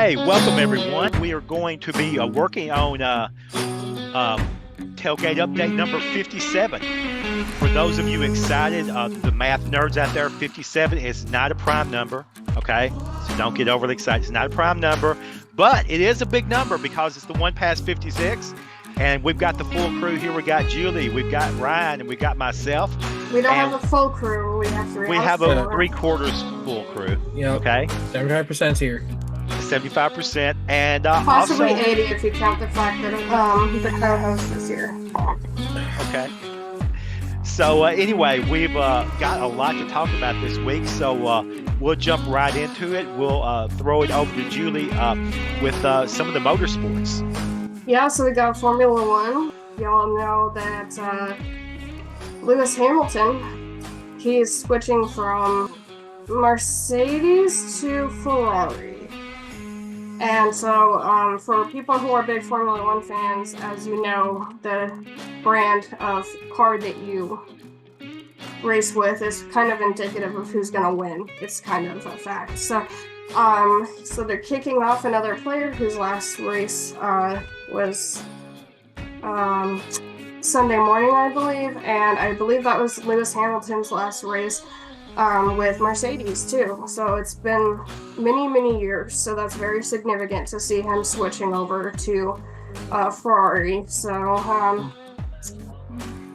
Hey, welcome everyone. We are going to be working on uh, Tailgate update number 57. For those of you excited, the math nerds out there, 57 is not a prime number. Okay, so don't get overly excited. It's not a prime number, but it is a big number because it's the one past 56. And we've got the full crew here. We got Julie, we've got Ryan, and we got myself. We don't have And a full crew. We have three we on have a four. three-quarters full crew. Yep. Okay, 75% here. 75%. And Possibly also, 80 if you count the fact that the co-host is here. okay. So anyway, we've got a lot to talk about this week, so we'll jump right into it. We'll throw it over to Julie with some of the motorsports. Yeah, so we got Formula One. Y'all know that Lewis Hamilton, he is switching from Mercedes to Ferrari. And so for people who are big Formula One fans, as you know, the brand of car that you race with is kind of indicative of who's going to win. It's kind of a fact. So they're kicking off another player whose last race was Sunday morning, I believe, and I believe that was Lewis Hamilton's last race with Mercedes too. So it's been many years, so that's very significant to see him switching over to Ferrari. So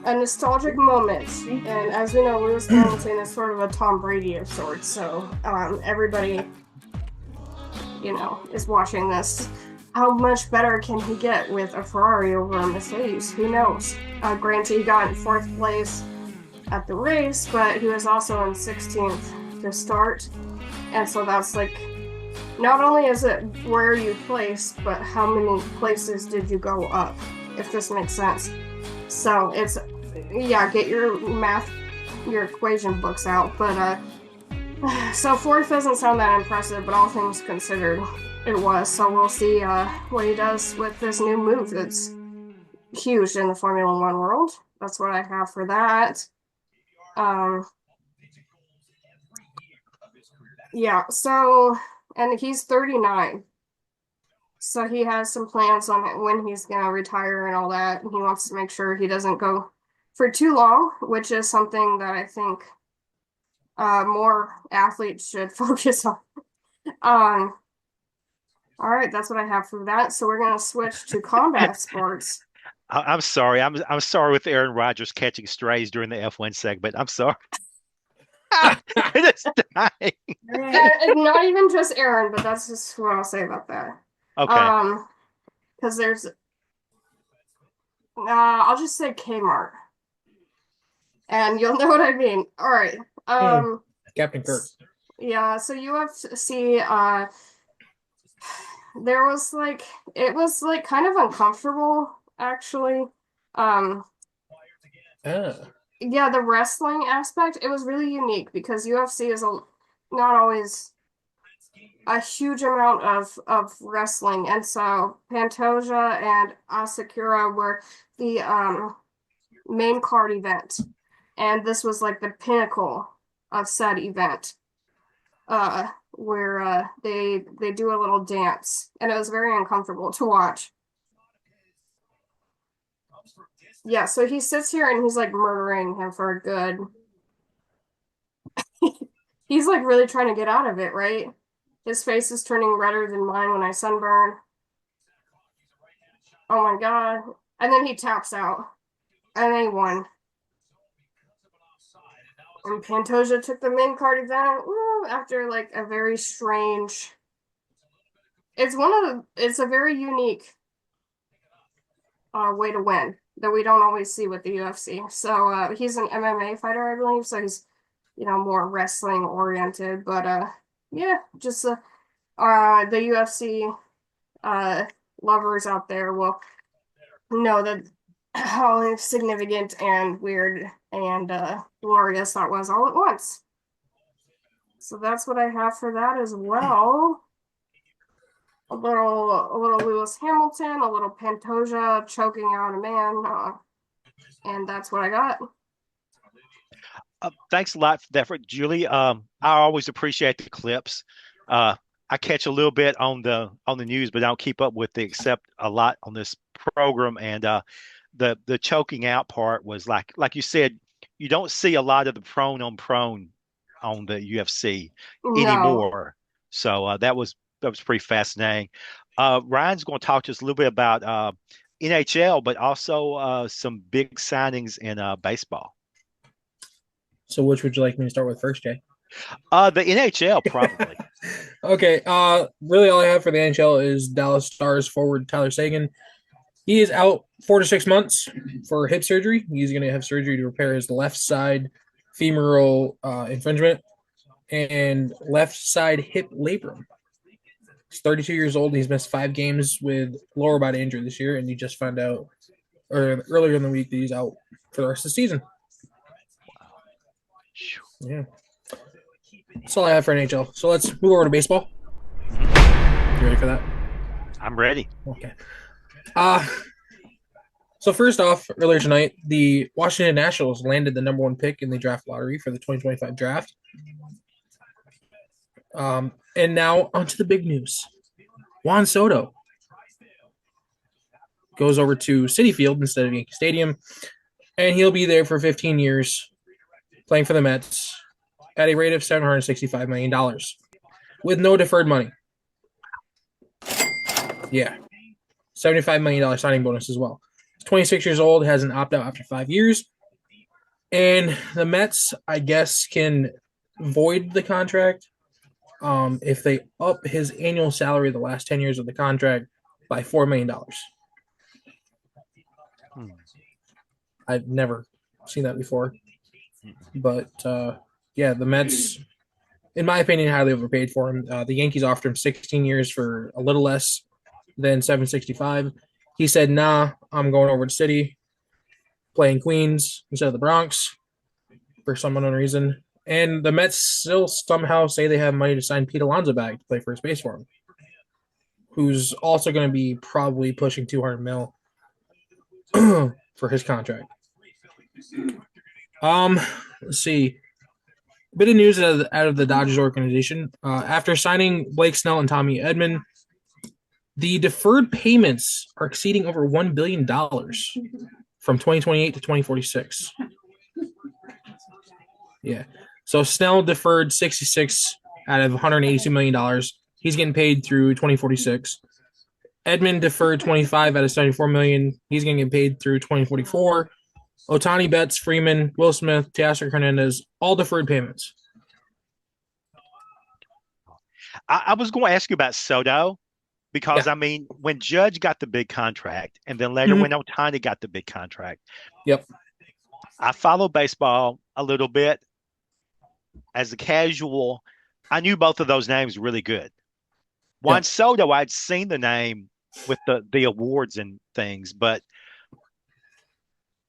a nostalgic moment, and as we know, Lewis Hamilton is sort of a Tom Brady of sorts, so everybody, is watching this. How much better can he get with a Ferrari over a Mercedes? Who knows? Granted, he got in fourth place at the race, but he was also in 16th to start, and so that's like, not only is it where you placed, but how many places did you go up, if this makes sense. So it's, yeah, get your equation books out, but so fourth doesn't sound that impressive, but all things considered, it was. So we'll see what he does with this new move that's huge in the Formula One world. That's what I have for that. Yeah, so, and he's 39. So he has some plans on when he's going to retire and all that. And he wants to make sure he doesn't go for too long, which is something that I think more athletes should focus on. All right, that's what I have for that. So we're going to switch to combat sports. I'm sorry. I'm sorry with Aaron Rodgers catching strays during the F1 segment. I'm sorry. It's dying. Not even just Aaron, but that's just what I'll say about that. Okay. Because there's, I'll just say Kmart, and you'll know what I mean. All right. Captain Kirk. Yeah. So UFC, there was it was kind of uncomfortable actually. Yeah, the wrestling aspect, it was really unique because UFC is not always a huge amount of wrestling, and so Pantoja and Asakura were the main card event, and this was like the pinnacle of said event, where they do a little dance, and it was very uncomfortable to watch. Yeah, so he sits here and he's like murdering him for a good. He's like really trying to get out of it, right? His face is turning redder than mine when I sunburn. Oh my God. And then he taps out. And then he won. And Pantoja took the main card event after like a very strange. It's a very unique way to win that we don't always see with the UFC. So he's an MMA fighter, I believe. So he's, more wrestling oriented. But yeah, just the UFC lovers out there will know that how significant and weird and glorious that was all at once. So that's what I have for that as well. A little Lewis Hamilton, a little Pantoja choking out a man, and that's what I got. Thanks a lot for that, Julie. I always appreciate the clips. I catch a little bit on the news, but I don't keep up with it except a lot on this program. And the choking out part was like you said, you don't see a lot of the prone on prone on the UFC No. anymore. So that was pretty fascinating. Ryan's going to talk to us a little bit about NHL, but also some big signings in baseball. So which would you like me to start with first, Jay? The NHL probably. Okay. Really, all I have for the NHL is Dallas Stars forward Tyler Seguin. He is out 4 to 6 months for hip surgery. He's going to have surgery to repair his left side femoral infringement and left side hip labrum. He's 32 years old. He's missed 5 games with lower body injury this year, and you just found out or earlier in the week that he's out for the rest of the season. Yeah. That's all I have for NHL. So let's move over to baseball. You ready for that? I'm ready. Okay. So first off, earlier tonight, the Washington Nationals landed the number 1 pick in the draft lottery for the 2025 draft. And now onto the big news. Juan Soto goes over to Citi Field instead of Yankee Stadium, and he'll be there for 15 years playing for the Mets at a rate of $765 million with no deferred money. Yeah. $75 million signing bonus as well. He's 26 years old, has an opt-out after 5 years. And the Mets, I guess, can void the contract if they up his annual salary the last 10 years of the contract by $4 million. I've never seen that before. But, yeah, the Mets, in my opinion, highly overpaid for him. The Yankees offered him 16 years for a little less than 765. He said, nah, I'm going over to City, playing Queens instead of the Bronx for some unknown reason. And the Mets still somehow say they have money to sign Pete Alonso back to play first base for him, who's also going to be probably pushing $200 million for his contract. Let's see. A bit of news out of the Dodgers organization. After signing Blake Snell and Tommy Edman, the deferred payments are exceeding over $1 billion from 2028 to 2046. Yeah. So Snell deferred 66 out of $182 million. He's getting paid through 2046. Edman deferred 25 out of $74 million. He's going to get paid through 2044. Otani, Betts, Freeman, Will Smith, Teoscar Hernandez, all deferred payments. I was going to ask you about Soto because, I mean, when Judge got the big contract and then later when Otani got the big contract. Yep. I follow baseball a little bit. As a casual, I knew both of those names really good. Juan Soto, I'd seen the name with the awards and things, but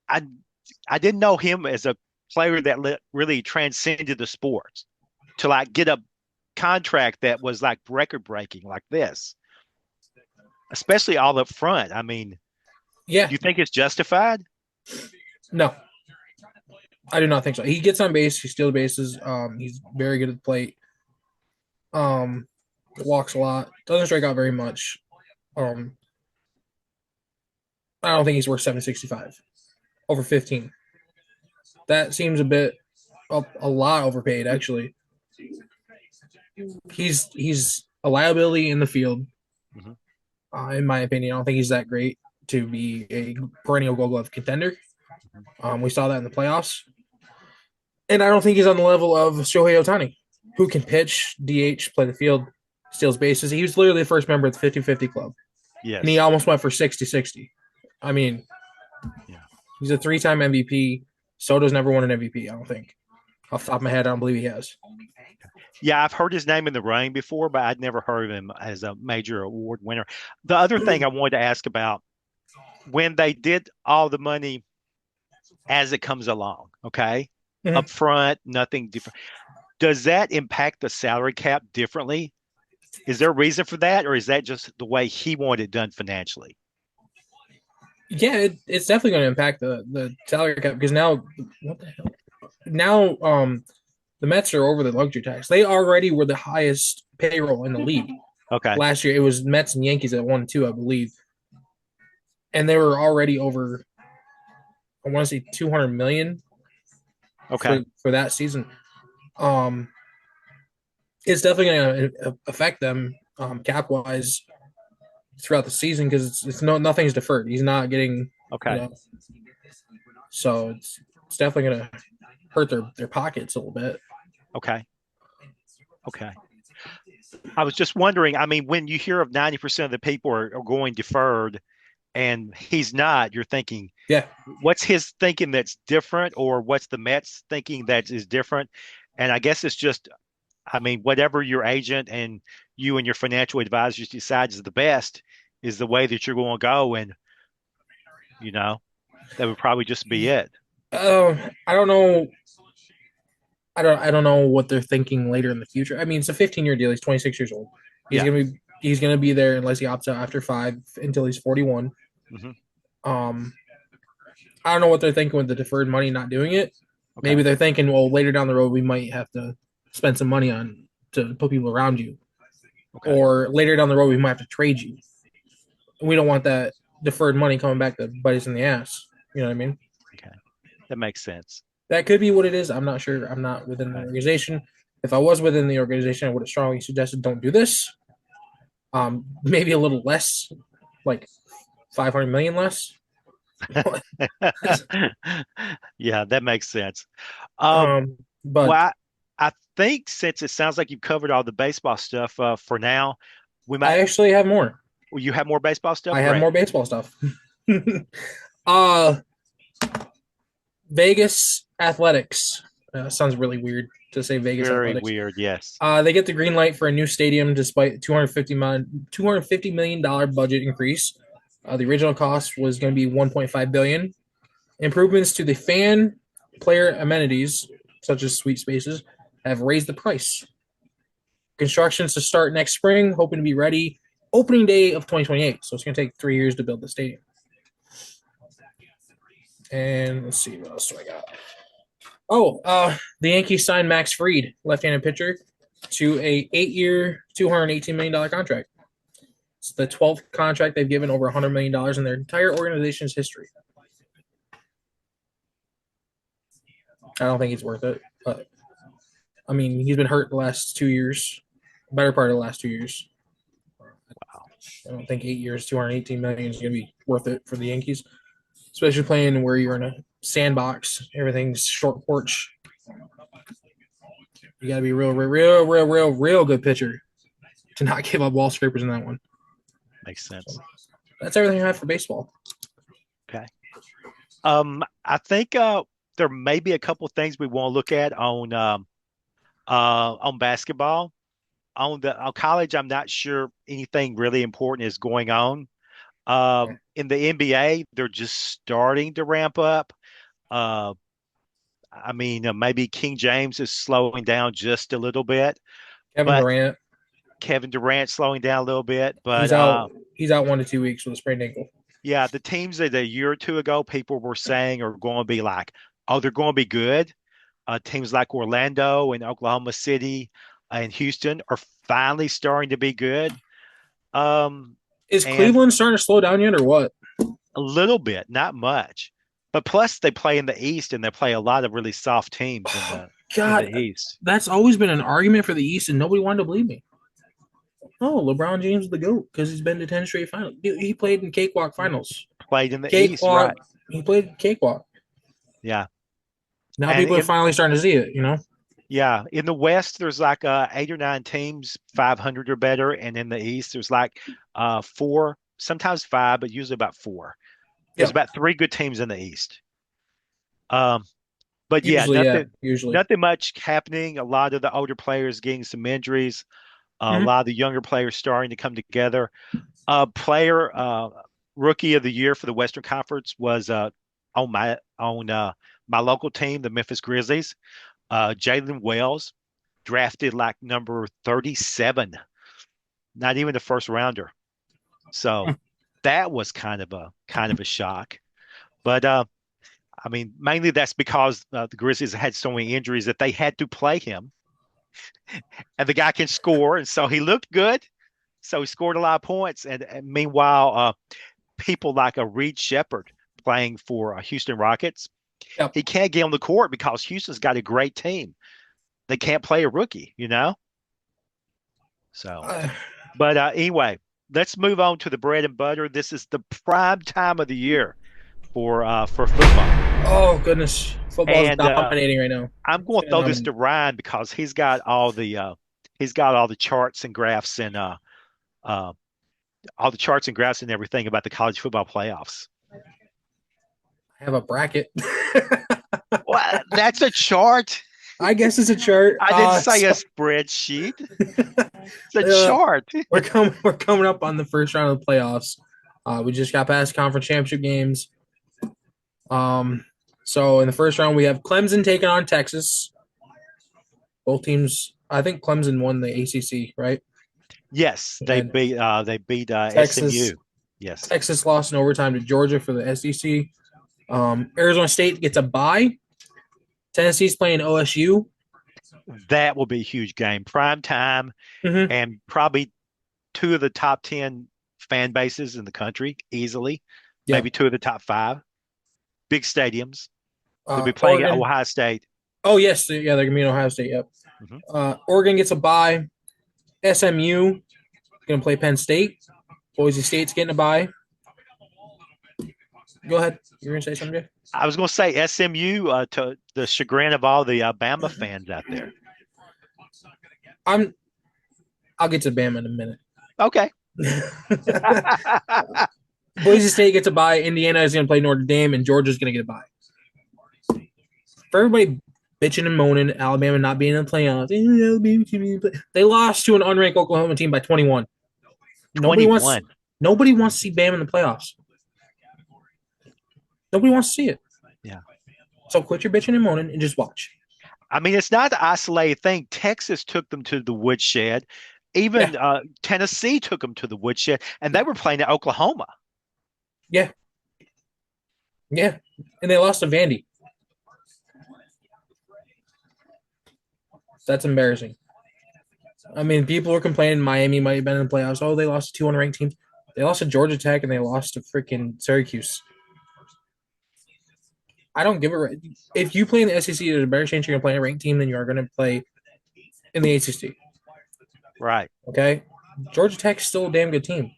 I didn't know him as a player that really transcended the sport to like get a contract that was like record breaking like this, especially all up front. I mean, do you think it's justified? No, I do not think so. He gets on base, he steals bases. He's very good at the plate. Walks a lot, doesn't strike out very much. I don't think he's worth 765 over 15. That seems a lot overpaid, actually. He's a liability in the field, in my opinion. I don't think he's that great to be a perennial Gold Glove contender. We saw that in the playoffs. And I don't think he's on the level of Shohei Otani, who can pitch, DH, play the field, steals bases. He was literally the first member of the 50-50 club. Yes. And he almost went for 60-60. I mean, he's a 3-time MVP. Soto's never won an MVP, I don't think. Off the top of my head, I don't believe he has. Yeah, I've heard his name in the ring before, but I'd never heard of him as a major award winner. The other thing I wanted to ask about, when they did all the money as it comes along, okay? Up front, nothing different. Does that impact the salary cap differently? Is there a reason for that, or is that just the way he wanted it done financially? Yeah, it's definitely going to impact the salary cap because now, what the hell? Now, the Mets are over the luxury tax. They already were the highest payroll in the league. Okay. Last year, it was Mets and Yankees at 1-2, I believe, and they were already over. I want to say 200 million Okay. for that season. Um, it's definitely going to affect them cap wise throughout the season because it's nothing's deferred. He's not getting Okay. So it's definitely going to hurt their pockets a little bit. Okay. Okay. I was just wondering, I mean, when you hear of 90% of the people are going deferred and he's not, you're thinking, Yeah. what's his thinking that's different, or what's the Mets thinking that is different? And I guess it's just, I mean, whatever your agent and you and your financial advisors decide is the best is the way that you're going to go. And, you know, that would probably just be it. I don't know. I don't know what they're thinking later in the future. I mean, it's a 15-year deal. He's 26 years old. Yeah. He's gonna be there unless he opts out after 5 until he's 41. Hmm. Um, I don't know what they're thinking with the deferred money not doing it. Okay. Maybe they're thinking, well, later down the road we might have to spend some money on to put people around you, Okay. or later down the road we might have to trade you. We don't want that deferred money coming back to bite us in the ass. You know what I mean? Okay. That makes sense. That could be what it is. I'm not sure. I'm not within the Okay. organization. If I was within the organization, I would have strongly suggested don't do this. Maybe a little less, like 500 million less. Yeah, that makes sense. Um, But well, I think since it sounds like you've covered all the baseball stuff for now, we might, I actually have more. well, you have more baseball stuff? I have Great. more baseball stuff. uh, Vegas Athletics. Sounds really weird to say Vegas Very Athletics. weird. Yes. They get the green light for a new stadium despite $250 million budget increase. The original cost was going to be $1.5 billion. Improvements to the fan player amenities, such as suite spaces, have raised the price. Construction's to start next spring, hoping to be ready opening day of 2028. So it's going to take 3 years to build the stadium. And let's see, what else do I got? Oh, the Yankees signed Max Fried, left-handed pitcher, to a 8-year, $218 million contract. It's the 12th contract they've given over $100 million in their entire organization's history. I don't think he's worth it, but I mean, he's been hurt the last 2 years, better part of the last 2 years. Wow. I don't think 8 years, $218 million is going to be worth it for the Yankees, especially playing where you're in a sandbox, everything's short porch. You got to be real good pitcher to not give up wall scrapers in that one. Makes sense. So that's everything I have for baseball. Okay. I think there may be a couple things we want to look at on basketball. On college, I'm not sure anything really important is going on. In the NBA, they're just starting to ramp up. Uh, I mean, maybe King James is slowing down just a little bit, Kevin but Durant, Kevin Durant slowing down a little bit. But he's out. He's out 1 to 2 weeks with a sprained ankle. yeah, the teams that a year or two ago people were saying are going to be like, oh, they're going to be good. Teams like Orlando and Oklahoma City and Houston are finally starting to be good. Is And Cleveland starting to slow down yet, or what? a little bit, not much. But plus, they play in the East, and they play a lot of really soft teams in the God, East. that's always been an argument for the East, and nobody wanted to believe me. Oh, LeBron James is the GOAT because he's been to 10 straight finals. He played in cakewalk finals. Played in the East, Cakewalk. right? He played cakewalk. Yeah. Now And people are finally starting to see it, yeah, in the West, there's like 8 or 9 teams, 500 or better, and in the East, there's like four, sometimes five, but usually about four. There's Yeah. about three good teams in the East. Um, but yeah, Usually, yeah. Usually. nothing much happening. A lot of the older players getting some injuries. A Mhm. lot of the younger players starting to come together. Player rookie of the year for the Western Conference was on my local team, the Memphis Grizzlies. Jalen Wells, drafted like number 37, not even the first rounder. So that was kind of a shock. But I mean, mainly that's because the Grizzlies had so many injuries that they had to play him. and the guy can score, and so he looked good. So he scored a lot of points. And meanwhile, people like a Reed Shepard playing for Houston Rockets, Yep. he can't get on the court because Houston's got a great team. They can't play a rookie, you know? So, but anyway, let's move on to the bread and butter. This is the prime time of the year for football. Oh goodness, football is And dominating right now. I'm going to throw this to Ryan because he's got all the charts and graphs and all the charts and graphs and everything about the college football playoffs. I have a bracket. Well, that's a chart. I guess it's a chart. I didn't say a spreadsheet. It's a chart. We're coming up on the first round of the playoffs. We just got past conference championship games. So in the first round we have Clemson taking on Texas. Both teams, I think Clemson won the ACC, right? Yes, they beat Texas, SMU. Yes, Texas lost in overtime to Georgia for the SEC. Arizona State gets a bye. Tennessee's playing OSU. that will be a huge game, prime time, and probably two of the top 10 fan bases in the country easily. Yeah. Maybe two of the top 5. Big stadiums. They'll be playing at Ohio State. Oh yes, yeah, they're gonna be in Ohio State. Yep. Oregon gets a bye. SMU gonna play Penn State. Boise State's getting a bye. Go ahead. You're gonna say something, Jay? I was going to say SMU to the chagrin of all the Bama fans out there. I'll get to Bama in a minute. Okay. Boise State gets a bye. Indiana is going to play Notre Dame, and Georgia's going to get a bye. For everybody bitching and moaning, Alabama not being in the playoffs, they lost to an unranked Oklahoma team by 21. Nobody wants to see Bama in the playoffs. Nobody wants to see it. Yeah. So quit your bitching and moaning and just watch. I mean, it's not an isolated thing. Texas took them to the woodshed. Even Tennessee took them to the woodshed, and they were playing at Oklahoma. Yeah. Yeah. And they lost to Vandy. That's embarrassing. I mean, people were complaining Miami might have been in the playoffs. Oh, they lost to 2 unranked teams. They lost to Georgia Tech, and they lost to freaking Syracuse. I don't give a – if you play in the SEC, there's a better chance you're going to play a ranked team than you are going to play in the ACC. Right. Okay? Georgia Tech's still a damn good team.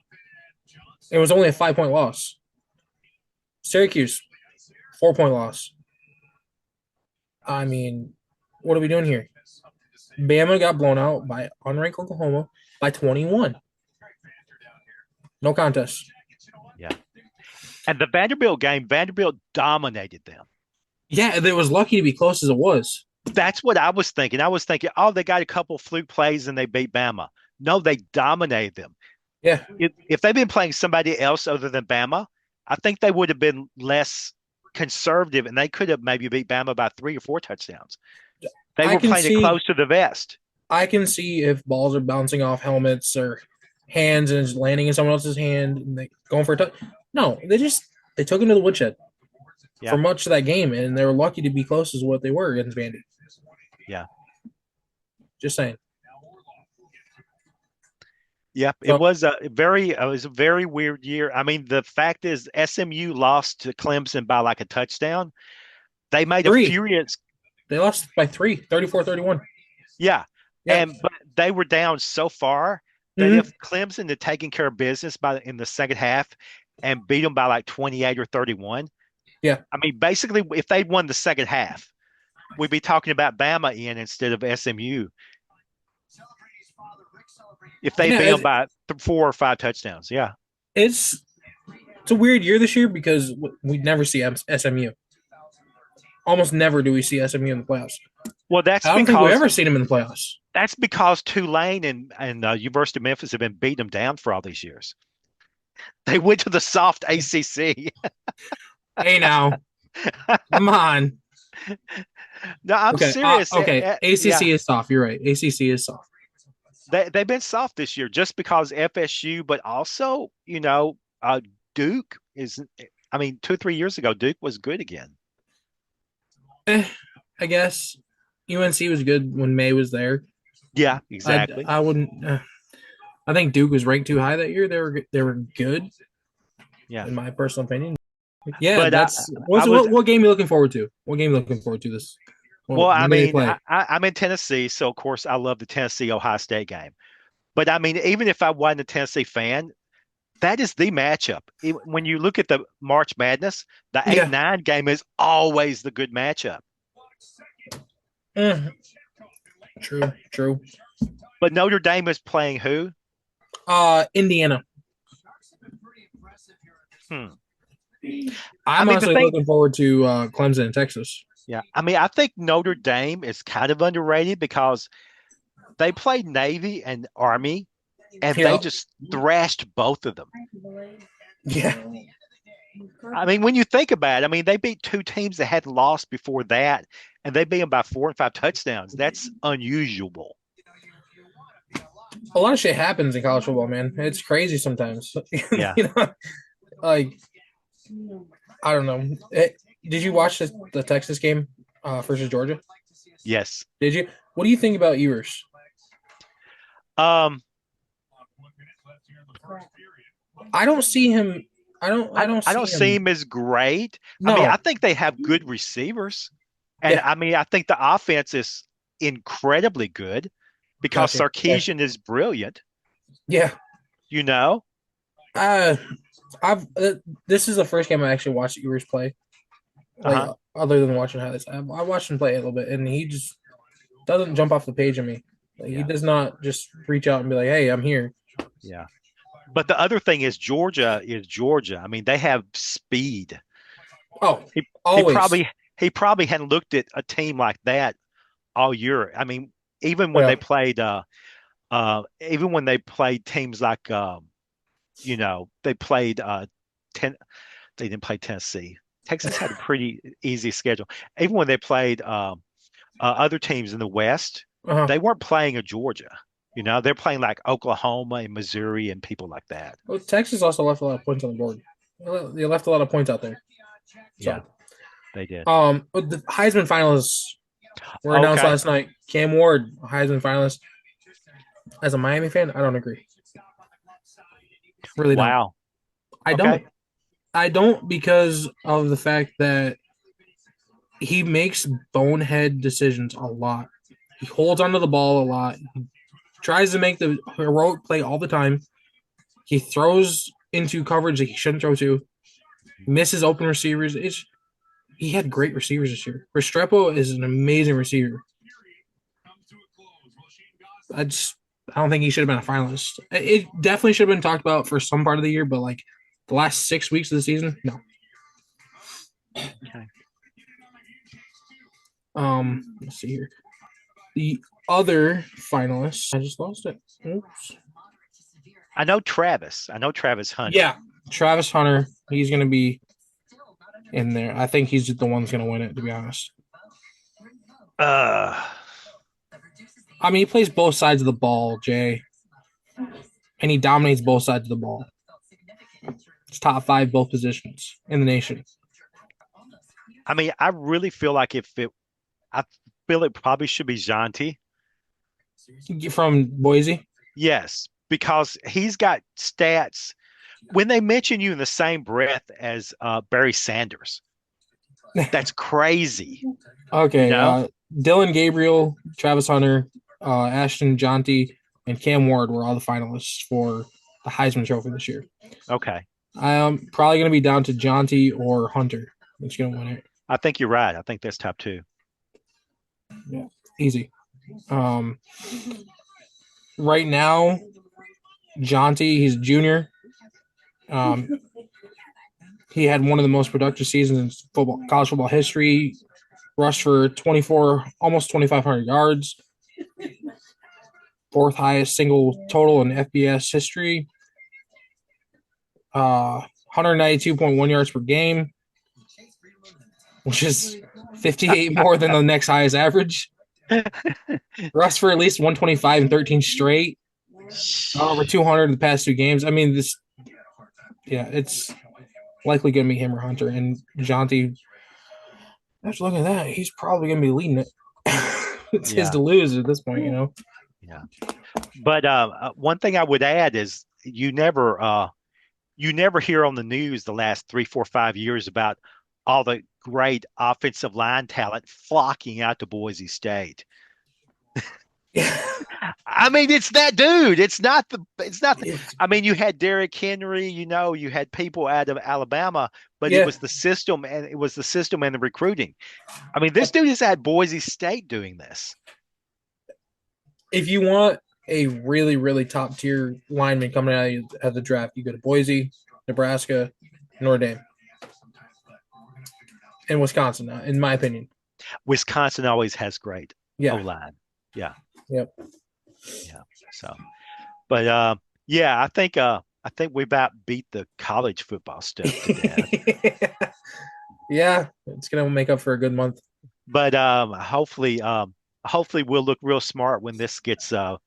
It was only a 5-point loss. Syracuse, 4-point loss. I mean, what are we doing here? Bama got blown out by unranked Oklahoma by 21. No contest. Yeah. And the Vanderbilt game, Vanderbilt dominated them. Yeah, it was lucky to be close as it was. That's what I was thinking. I was thinking, oh, they got a couple fluke plays and they beat Bama. No, they dominated them. Yeah. If they'd been playing somebody else other than Bama, I think they would have been less conservative and they could have maybe beat Bama by 3 or 4 touchdowns. They were playing it close to the vest. I can see if balls are bouncing off helmets or hands and it's landing in someone else's hand and they going for a touch. No, they took him to the woodshed for much of that game, and they were lucky to be close as what they were against Vandy. Yeah. Just saying. Yeah, it was a very weird year. I mean, the fact is SMU lost to Clemson by like a touchdown. They made 3. a furious. They lost by 3, 34-31. Yeah. But they were down so far that if Clemson had taken care of business in the second half and beat them by like 28 or 31. Yeah. I mean, basically, if they'd won the second half, we'd be talking about Bama instead of SMU. If they beat them by 4 or 5 touchdowns. Yeah. It's a weird year this year because we never see SMU. Almost never do we see SMU in the playoffs. Well, I don't think we've ever seen them in the playoffs. That's because Tulane and University of Memphis have been beating them down for all these years. They went to the soft ACC. Hey, now. Come on. No, I'm serious. Okay, ACC is soft. You're right. ACC is soft. They've been soft this year just because FSU, but also, Duke is – I mean, 2 or 3 years ago, Duke was good again. I guess. UNC was good when May was there. Yeah, I exactly. I wouldn't. I think Duke was ranked too high that year. They were good Yeah, in my personal opinion. Yeah, but that's I what's was what game are you looking forward to? What game are you looking forward to this? well. I When do they mean, play? I'm in Tennessee, so of course I love the Tennessee Ohio State game. But I mean, even if I wasn't a Tennessee fan, that is the matchup. When you look at the March Madness, the eight Yeah. nine game is always the good matchup. Mm, true, true. But Notre Dame is playing who? Indiana. Hmm. I I'm mean, the honestly thing, looking forward to Clemson in Texas. yeah. I mean, I think Notre Dame is kind of underrated because they played Navy and Army, and they Yeah, just thrashed both of them. yeah. I mean, when you think about it, I mean, they beat two teams that had lost before that, and they beat them by 4 and 5 touchdowns. That's unusual. A lot of shit happens in college football, man. It's crazy sometimes. Yeah. you know, like I don't know. Did you watch the Texas game versus Georgia? Yes. Did you? What do you think about Ewers? Um, I don't see him. I don't. I I don't I don't see see him. him as great. I mean, I No. think they have good receivers, and Yeah. I mean, I think the offense is incredibly good because Gotcha. Okay. Sarkeesian is brilliant. Yeah. You know, Uh, I've. This is the first game I actually watched Ewers play. Like uh-huh. other than watching highlights, I watched him play a little bit, and he just doesn't jump off the page of me. Like, he Yeah, does not just reach out and be like, "Hey, I'm here." yeah. But the other thing is Georgia is Georgia. I mean, they have speed. Oh, He he always. probably hadn't looked at a team like that all year. I mean, even when Yeah. they played even when they played teams like they played ten they didn't play Tennessee. Texas had a pretty easy schedule. Even when they played other teams in the West, Uh-huh. they weren't playing a Georgia. They're playing like Oklahoma and Missouri and people like that. Well, Texas also left a lot of points on the board. They left a lot of points out there. Yeah, So, they did. but the Heisman finalists were announced Okay. last night. Cam Ward, Heisman finalist. As a Miami fan, I don't agree. Really don't. Wow. I Okay. don't. I don't because of the fact that he makes bonehead decisions a lot. He holds onto the ball a lot. He tries to make the heroic play all the time. He throws into coverage that he shouldn't throw to. Misses open receivers. He had great receivers this year. Restrepo is an amazing receiver. I just I don't think he should have been a finalist. It definitely should have been talked about for some part of the year, but like the last 6 weeks of the season, no. Okay. Let's see here. The other finalists, I just lost it. Oops. I know Travis. I know Travis Hunter. Yeah, Travis Hunter. He's gonna be in there. I think he's the one that's gonna win it. To be honest, Uh, I mean he plays both sides of the ball, Jay, and he dominates both sides of the ball. It's top five both positions in the nation. I mean, I really feel like I feel it probably should be Jonty. From Boise. Yes, because he's got stats. When they mention you in the same breath as Barry Sanders, that's crazy. You Okay, know? Dylan Gabriel, Travis Hunter, Ashton Jonty, and Cam Ward were all the finalists for the Heisman Trophy this year. Okay. I'm probably going to be down to Jonty or Hunter. Who's going to win it? I think you're right. I think that's top two. Yeah, easy. Right now, Jonty, he's a junior. He had one of the most productive seasons in college football history. Rushed for 24, almost 2,500 yards. Fourth highest single total in FBS history. 192.1 yards per game, which is 58 more than the next highest average. Rushed for at least 125 and 13 straight. Over 200 in the past two games. I mean, it's likely going to be him or Hunter. And Jonty, after looking at that, he's probably going to be leading it. It's his Yeah. to lose at this point, Yeah. But one thing I would add is you never hear on the news the last 3, 4, 5 years about all the great offensive line talent flocking out to Boise State. Yeah. I mean, it's that dude. I mean, you had Derrick Henry, you had people out of Alabama, but Yeah. it was the system and the recruiting. I mean, this dude is at Boise State doing this. If you want a really, really top tier lineman coming out of the draft, you go to Boise, Nebraska, Notre Dame, and Wisconsin, in my opinion. Wisconsin always has great Yeah. O-line. Yeah. Yep. Yeah. So, but I think we about beat the college football stuff to death. Yeah, it's gonna make up for a good month. But hopefully we'll look real smart when this hits the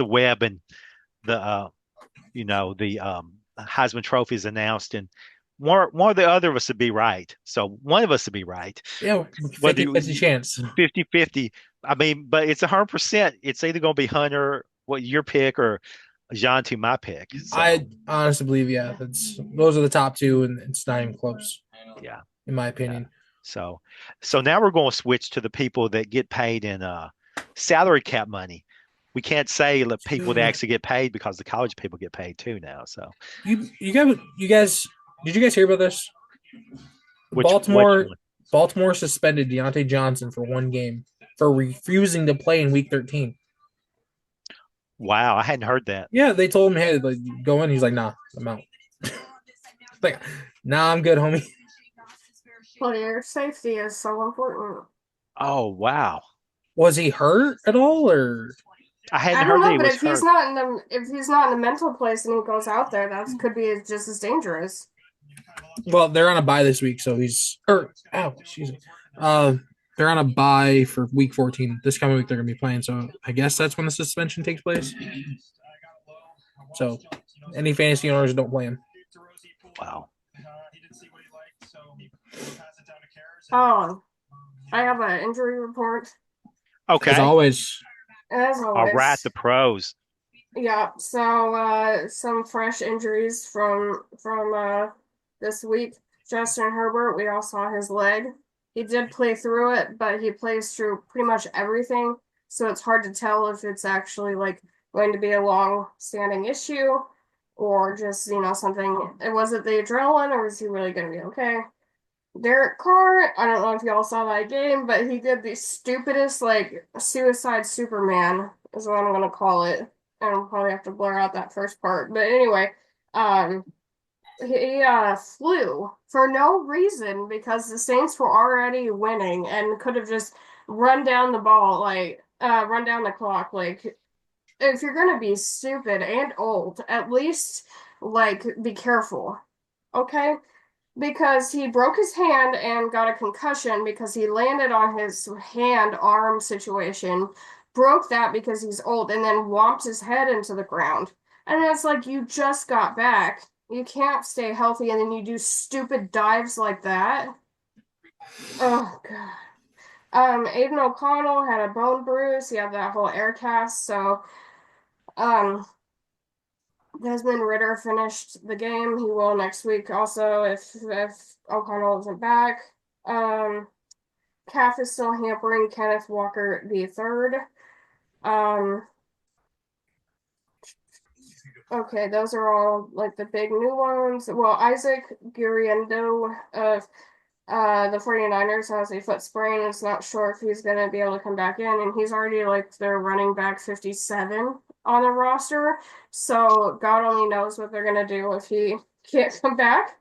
web and the the Heisman Trophy is announced, and one of the other of us would be right. So one of us would be right. Yeah, Whether 50-50 chance. 50-50. I mean, but it's 100%. It's either going to be Hunter, your pick, or Jonty, my pick. So, I honestly believe, yeah, those are the top two, and it's not even close, yeah. in my Yeah. opinion. So now we're going to switch to the people that get paid in salary cap money. We can't say the people that actually get paid because the college people get paid too now. So You guys, did you guys hear about this? which Baltimore suspended Deontay Johnson for 1 game for refusing to play in Week 13. wow, I hadn't heard that. Yeah, they told him, hey, like, go in. He's like, nah, I'm out. Like, nah, I'm good, homie. Player safety is so important. Oh wow, Was he hurt at all, or I hadn't I heard don't that know, he but was if hurt. he's not in a mental place and he goes out there, that could be just as dangerous. well, they're on a bye this week, so excuse me. They're on a bye for Week 14. This coming week they're gonna be playing, so I guess that's when the suspension takes place. So, any fantasy owners don't play him. Wow. Oh, I have an injury report. Okay. As always. As All always. right, the pros. Yeah, so some fresh injuries from this week. Justin Herbert, we all saw his leg. He did play through it, but he plays through pretty much everything, so it's hard to tell if it's actually like going to be a long-standing issue or just, something. Was it the adrenaline, or is he really going to be okay? Derek Carr, I don't know if y'all saw that game, but he did the stupidest, like, suicide Superman, is what I'm going to call it. And I'll probably have to blur out that first part. But anyway, he flew for no reason because the Saints were already winning and could have just run down the ball, like, run down the clock. Like, if you're going to be stupid and old, at least, like, be careful. Okay? Because he broke his hand and got a concussion because he landed on his hand-arm situation, broke that because he's old, and then whomped his head into the ground. And it's like, you just got back. You can't stay healthy, and then you do stupid dives like that. Oh, God. Aiden O'Connell had a bone bruise. He had that whole air cast, so, Desmond Ritter finished the game. He will next week also if O'Connell isn't back. Calf is still hampering Kenneth Walker the third. Okay, those are all like the big new ones. Well, Isaac Guriendo of the 49ers has a foot sprain. It's not sure if he's going to be able to come back in, and he's already like their running back 57 on the roster. So God only knows what they're going to do if he can't come back.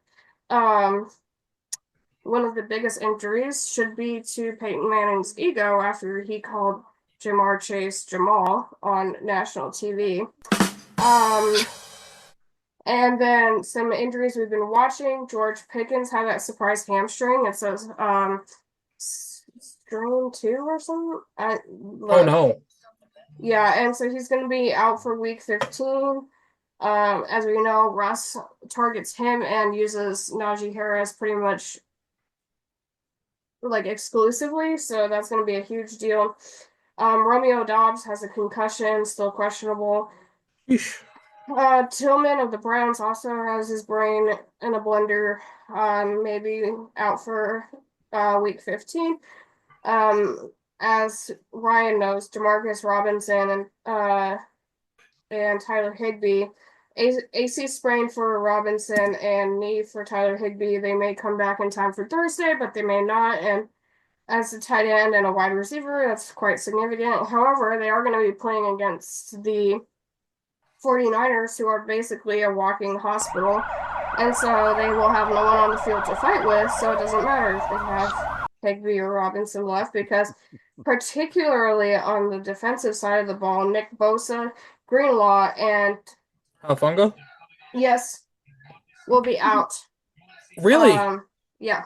One of the biggest injuries should be to Peyton Manning's ego after he called Jamar Chase Jamal on national TV. And then some injuries we've been watching. George Pickens had that surprise hamstring. It says strain 2 or something. Oh no. Yeah, and so he's going to be out for week 15. As we know, Russ targets him and uses Najee Harris pretty much like exclusively, so that's going to be a huge deal. Romeo Dobbs has a concussion, still questionable. Eesh. Tillman of the Browns also has his brain in a blender, maybe out for week 15. As Ryan knows, Demarcus Robinson and Tyler Higbee. AC sprain for Robinson and knee for Tyler Higbee. They may come back in time for Thursday, but they may not. And as a tight end and a wide receiver, that's quite significant. However, they are going to be playing against the 49ers, who are basically a walking hospital. And so they will have no one on the field to fight with. So it doesn't matter if they have Higbee or Robinson left, because particularly on the defensive side of the ball, Nick Bosa, Greenlaw, and Alfonso? yes, will be out. Really? Yeah.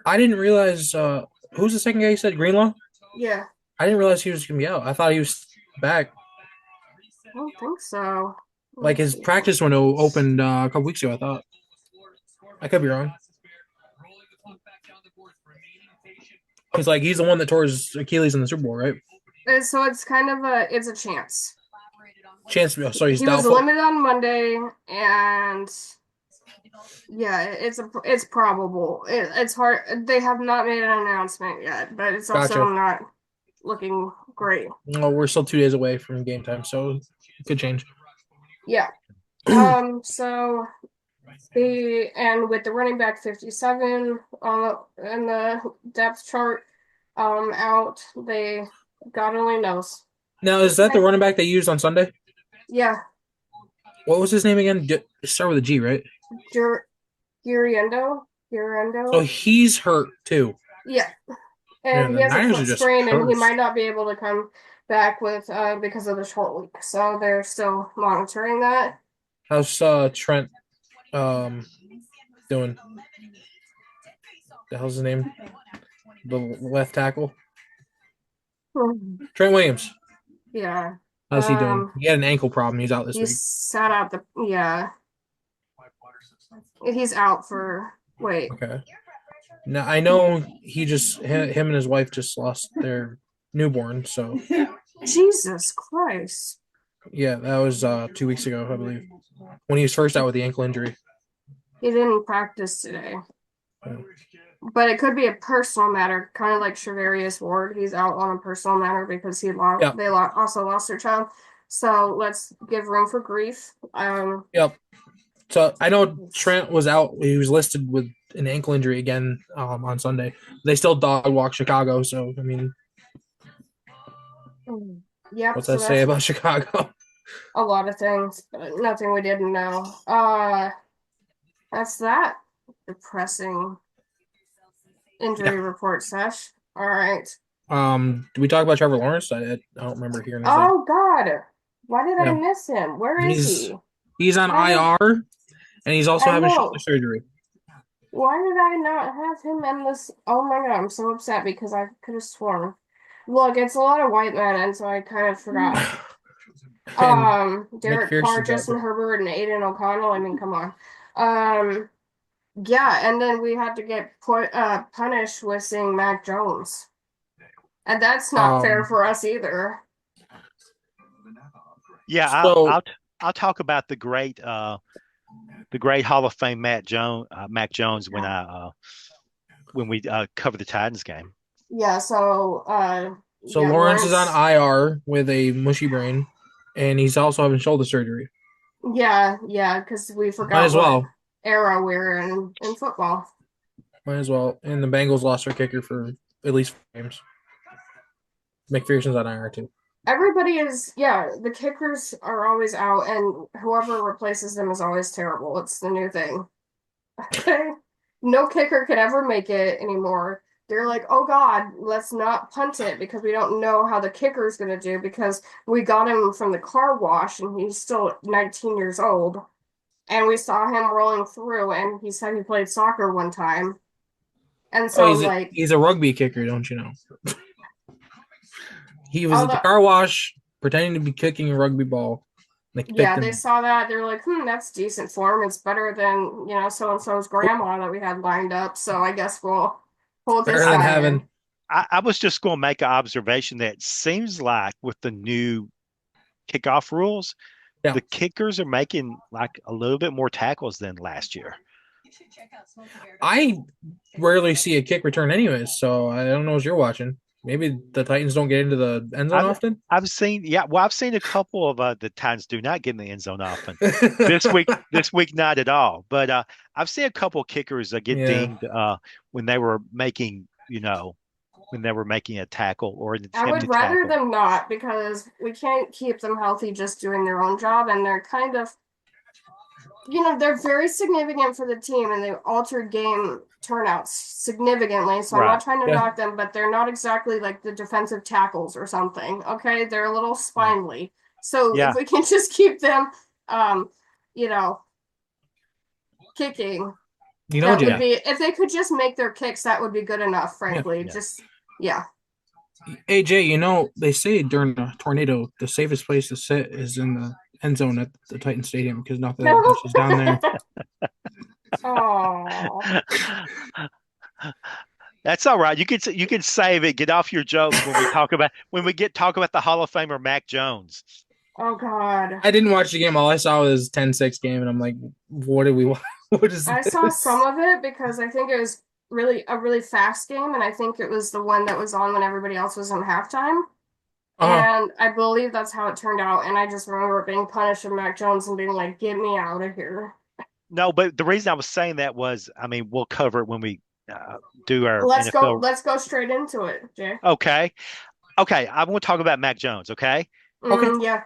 I didn't realize. Who's the second guy you said? Greenlaw? Yeah. I didn't realize he was going to be out. I thought he was back. I don't think so. Like his practice window opened a couple weeks ago, I thought. I could be wrong. Because like he's the one that tore his Achilles in the Super Bowl, right? So it's kind of it's a chance. Chance. So he's He doubtful. was limited on Monday, and yeah, it's probable. It's hard. They have not made an announcement yet, but it's also Gotcha. not looking great. No, we're still 2 days away from game time, so it could change. Yeah. So with the running back 57 in the depth chart out, God only knows. Now, is that the running back they used on Sunday? Yeah. What was his name again? Start with a G, right? Giriendo. So he's hurt too. Yeah. And Yeah, he has a Niners foot are just sprain, and he cursed. might not be able to come back with because of the short week. So they're still monitoring that. How's Trent doing? The hell's his name? The left tackle? Trent Williams. Yeah. How's he doing? He had an ankle problem. He's out this week. He's sat out he's out for Okay. Now I know him and his wife just lost their newborn, so Jesus Christ. yeah, that was 2 weeks ago, I believe, when he was first out with the ankle injury. He didn't practice today. Yeah. But it could be a personal matter, kind of like Shavarius Ward. He's out on a personal matter because they also lost their child. So let's give room for grief. Yep. So I know Trent was out. He was listed with an ankle injury again on Sunday. They still dog walk Chicago. So I mean, yeah. What's that say about Chicago? A lot of things, but nothing we didn't know. That's that. Depressing injury report, Sesh. All right. Did we talk about Trevor Lawrence? I don't remember hearing his Oh God, why did I miss him? Where is he? He's on IR, and he's also having shoulder surgery. Why did I not have him in this? Oh my God, I'm so upset because I could have sworn. Look, it's a lot of white men, and so I kind of forgot. Derek Carr, Justin Herbert, and Aiden O'Connell. I mean, come on. Yeah, and then we had to get punished with seeing Mac Jones, and that's not fair for us either. Yeah, I'll talk about the great Hall of Fame Mac Jones when we cover the Titans game. Yeah, so Lawrence is on IR with a mushy brain, and he's also having shoulder surgery. Yeah, because we forgot Might as well. Era we're in football. Might as well. And the Bengals lost their kicker for at least 4 games. McPherson's on IR too. Everybody is, the kickers are always out, and whoever replaces them is always terrible. It's the new thing. No kicker can ever make it anymore. They're like, oh God, let's not punt it because we don't know how the kicker's going to do because we got him from the car wash and he's still 19 years old. And we saw him rolling through, and he said he played soccer one time. And so, he's a rugby kicker, don't you know? He was at the car wash pretending to be kicking a rugby ball. They saw that. They were like, that's decent form. It's better than, so-and-so's grandma that we had lined up. So I guess we'll hold this guy in. I was just going to make an observation that it seems like with the new kickoff rules, Yeah. the kickers are making like a little bit more tackles than last year. I rarely see a kick return anyways, so I don't know what you're watching. Maybe the Titans don't get into the end zone I've often. I've seen yeah, well, I've seen a couple of the Titans do not get in the end zone often. This week not at all. But I've seen a couple of kickers get Yeah. dinged when they were making, when they were making a tackle or an I would attempted rather tackle. them not because we can't keep them healthy just doing their own job, and they're kind of, they're very significant for the team, and they altered game turnouts significantly. So I'm Right. not trying to Yeah. knock them, but they're not exactly like the defensive tackles or something. Okay, they're a little Yeah. spindly. So if Yeah. we can just keep them, you know, kicking, that would Yeah. be if they could just make their kicks, that would be good enough. Yeah. Frankly, Yeah. just yeah. AJ, they say during a tornado, the safest place to sit is in the end zone at the Titan Stadium because nothing No. touches down there. Oh. That's all right. You can save it. Get off your jokes when we talk about the Hall of Famer Mac Jones. Oh God. I didn't watch the game. All I saw was 10-6 game, and I'm like, what did we watch? What is I saw this? some of it because I think it was really fast game, and I think it was the one that was on when everybody else was in halftime. Uh, And I believe that's how it turned out. And I just remember being punished with Mac Jones and being like, "Get me out of here." No, but the reason I was saying that was, I mean, we'll cover it when we do our Let's go. NFL. Let's go straight into it, Jay. Okay. Okay. I want to talk about Mac Jones. Okay. okay. Yeah.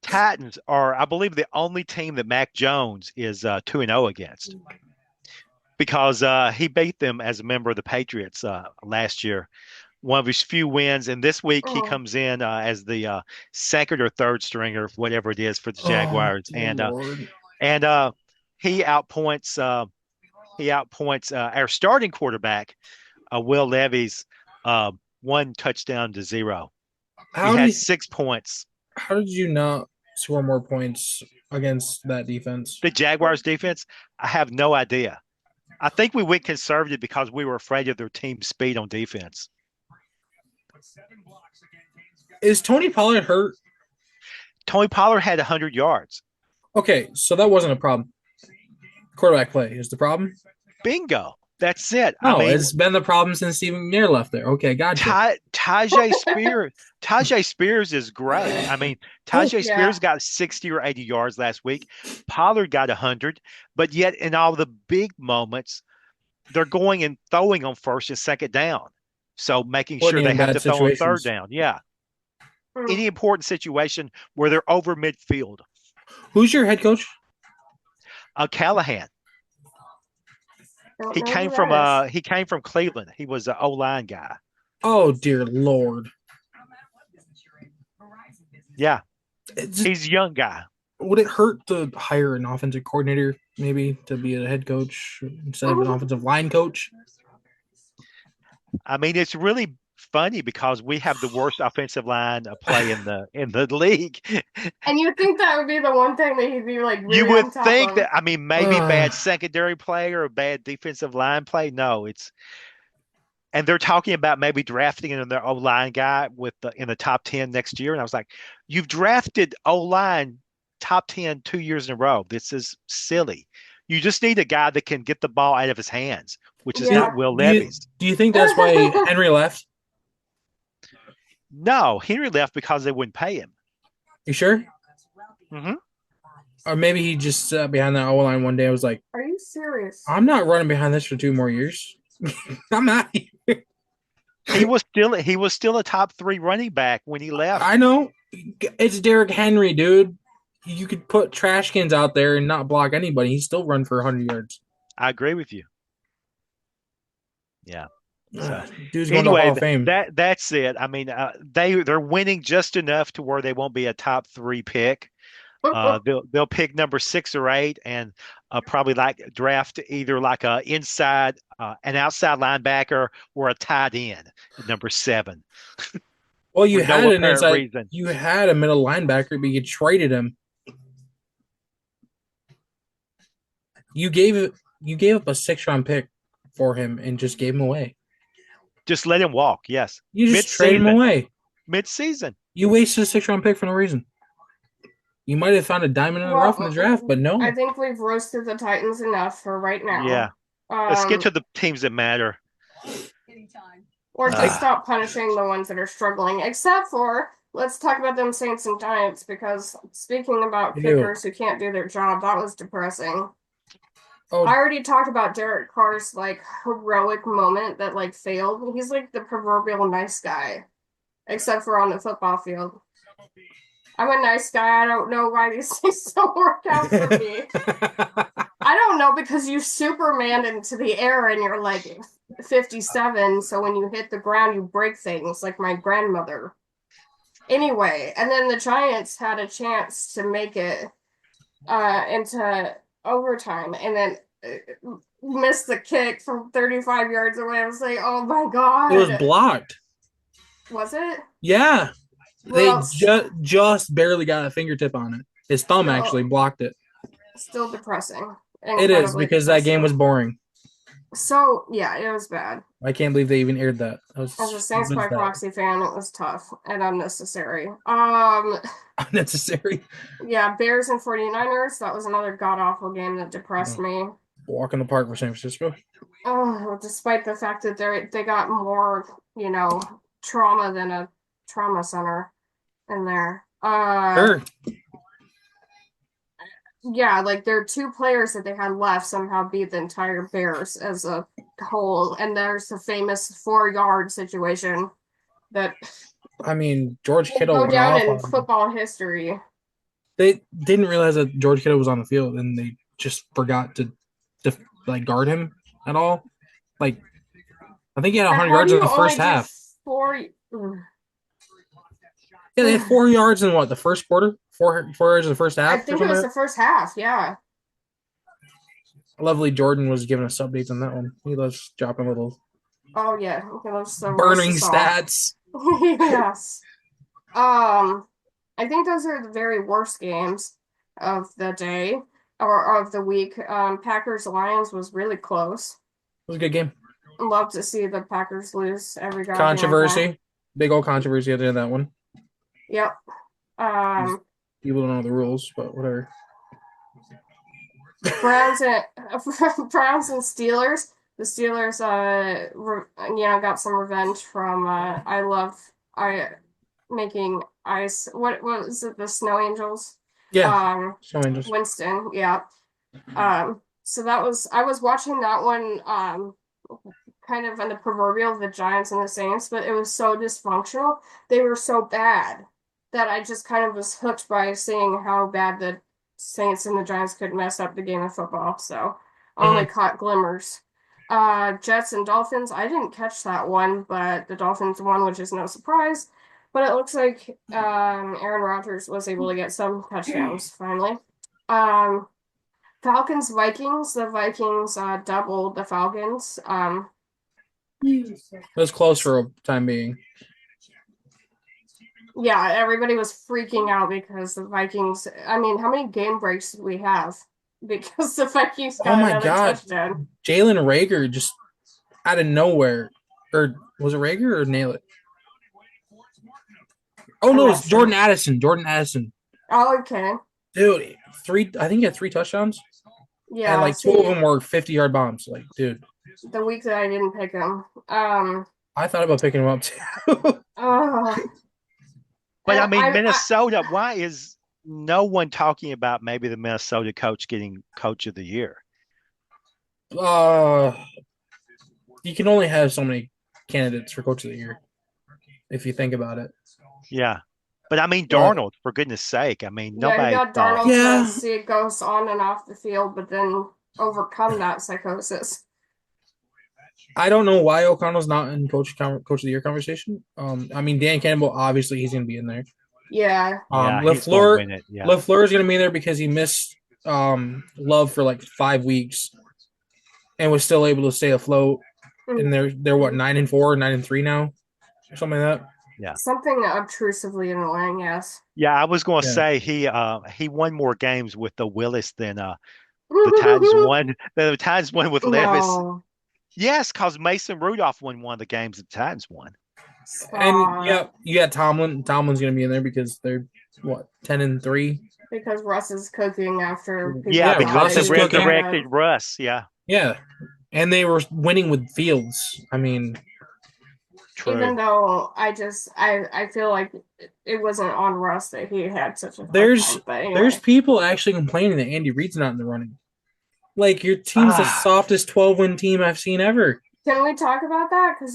Titans are, I believe, the only team that Mac Jones is 2-0 against because he beat them as a member of the Patriots last year. One of his few wins, and this week he Oh, comes in as the second or third stringer, whatever it is, for the Oh, Jaguars, dear Lord. and he outpoints our starting quarterback, Will Levis, uh, 1 touchdown to 0. He How do had you, 6 points. how did you not score more points against that defense? The Jaguars defense, I have no idea. I think we went conservative because we were afraid of their team speed on defense. Is Tony Pollard hurt? Tony Pollard had 100 yards. Okay, so that wasn't a problem. Quarterback play is the problem. Bingo. That's it. I No, mean, it's been the problem since Stephen McNair left there. Okay, gotcha. Tajay Spears is great. I mean, Oh, Tajay yeah. Spears got 60 or 80 yards last week. Pollard got 100, but yet in all the big moments, they're going and throwing on first and second down. So making sure putting they in have bad to throw on third situations. down. Yeah. Mm. Any important situation where they're over midfield. Who's your head coach? Callahan. Don't He know came who from that is. he came from Cleveland. He was an O-line guy. Oh, dear Lord. Yeah. It's, He's a young guy. would it hurt to hire an offensive coordinator, maybe, to be a head coach instead of an offensive line coach? I mean, it's really funny because we have the worst offensive line play in the league. And you'd think that would be the one thing that he'd be like really You would on top think of. that, I mean, maybe bad secondary play or bad defensive line play. No, and they're talking about maybe drafting another O-line guy in the top 10 next year. And I was like, you've drafted O-line top 10 2 years in a row. This is silly. You just need a guy that can get the ball out of his hands, which is Yeah. not Will Do you, Levis. do you think that's why Henry left? No, Henry left because they wouldn't pay him. You sure? Mm-hmm. Or maybe he just sat behind that O line one day and was like, Are you serious? I'm not running behind this for 2 more years. I'm out of here. He was still a top 3 running back when he left. I know. It's Derrick Henry, dude. You could put trash cans out there and not block anybody. He's still run for 100 yards. I agree with you. Yeah. So, Dude's going to the Hall anyway, of Fame. that's it. I mean, they're winning just enough to where they won't be a top 3 pick. They'll pick number 6 or 8 and probably like draft either like an outside linebacker or a tight end at number 7. Well, you For no had an apparent inside. reason. You had a middle linebacker, but you traded him. You gave up a 6th round pick for him and just gave him away. Just let him walk. Yes. You just trade him Mid-season. away. Mid-season. You wasted a 6th-round pick for no reason. You might have found a diamond in the rough in the draft, but no. I think we've roasted the Titans enough for right now. Yeah. Let's get to the teams that matter. Or just stop punishing the ones that are struggling. Except for, let's talk about them Saints and Giants, because speaking about kickers who can't do their job, that was depressing. Oh, I already talked about Derek Carr's like heroic moment that like failed. He's like the proverbial nice guy, except for on the football field. I'm a nice guy. I don't know why these things don't work out for me. I don't know, because you Superman into the air and you're like 57, so when you hit the ground, you break things like my grandmother. Anyway, and then the Giants had a chance to make it into overtime, and then missed the kick from 35 yards away. I was like, oh my God. It was blocked. Was it? Yeah. Well, They just barely got a fingertip on it. His thumb actually blocked it. Still depressing. It is, because that game was boring. So, yeah, it was bad. I can't believe they even aired that. As a Saints by proxy fan, it was tough and unnecessary. Unnecessary. Yeah, Bears and 49ers. That was another god-awful game that depressed me. Walk in the park for San Francisco. Oh, despite the fact that they got more, trauma than a trauma center in there. Sure. Yeah, like their 2 players that they had left somehow beat the entire Bears as a whole, and there's the famous 4-yard situation that George Kittle go went down off in football history. They didn't realize that George Kittle was on the field, and they just forgot to guard him at all. I think he had 100 yards in the first half. 4 Yeah, they had 4 yards in the first quarter? 4 yards in the first half? I think it was the first half, yeah. Lovely Jordan was giving us updates on that one. He loves dropping little He loves the burning stats. Yes. I think those are the very worst games of the day or of the week. Packers Lions was really close. It was a good game. Love to see the Packers lose every goddamn Controversy. time. Big old controversy at the end of that one. Yep. People don't know the rules, but whatever. Browns and Steelers. The Steelers, got some revenge from making ice. What was it? The Snow Angels. Yeah. Snow Angels. Winston. Yeah. So I was watching that one. Kind of in the proverbial of the Giants and the Saints, but it was so dysfunctional. They were so bad that I just kind of was hooked by seeing how bad the Saints and the Giants could mess up the game of football. So I only caught glimmers. Jets and Dolphins, I didn't catch that one, but the Dolphins won, which is no surprise. But it looks like Aaron Rodgers was able to get some touchdowns finally. Falcons, Vikings. The Vikings doubled the Falcons. It was close for a time being. Yeah, everybody was freaking out because the Vikings. How many game breaks did we have? Because the Vikings got another touchdown. Jalen Reagor just out of nowhere. Or was it Reagor or Nail It? Oh, no, it's Jordan Addison. Oh, okay. Dude, I think he had 3 touchdowns. Yeah. And 2 of them were 50-yard bombs. Dude. The week that I didn't pick him. I thought about picking him up too. But Minnesota, why is no one talking about maybe the Minnesota coach getting coach of the year? You can only have so many candidates for coach of the year, if you think about it. Yeah. But Darnold, for goodness sake. Nobody. Yeah, you got Darnold to see it goes on and off the field, but then overcome that psychosis. I don't know why O'Connell's not in coach of the year conversation. Dan Campbell, obviously he's going to be in there. Yeah. LaFleur is going to be in there because he missed Love for 5 weeks and was still able to stay afloat. And they're what, 9-4, 9-3 now, or something like that. Yeah. Something obtrusively annoying, yes. Yeah, I was going to say he won more games with the Willis than the Titans won. The Titans won with Levis. Yes, because Mason Rudolph won one of the games the Titans won. And Stop. yeah, you got Tomlin. Tomlin's going to be in there because they're what 10-3. Because Russ is cooking after people Yeah, Yeah, thought because Russ they is he was cooking. resurrected gonna. Russ. Yeah, Yeah, and they were winning with Fields. I mean, Even true. though I feel like it wasn't on Russ that he had such a hard there's time. But there's anyway, people actually complaining that Andy Reid's not in the running. Like your team's the Ah, softest 12-win team I've seen ever. can we talk about that? Because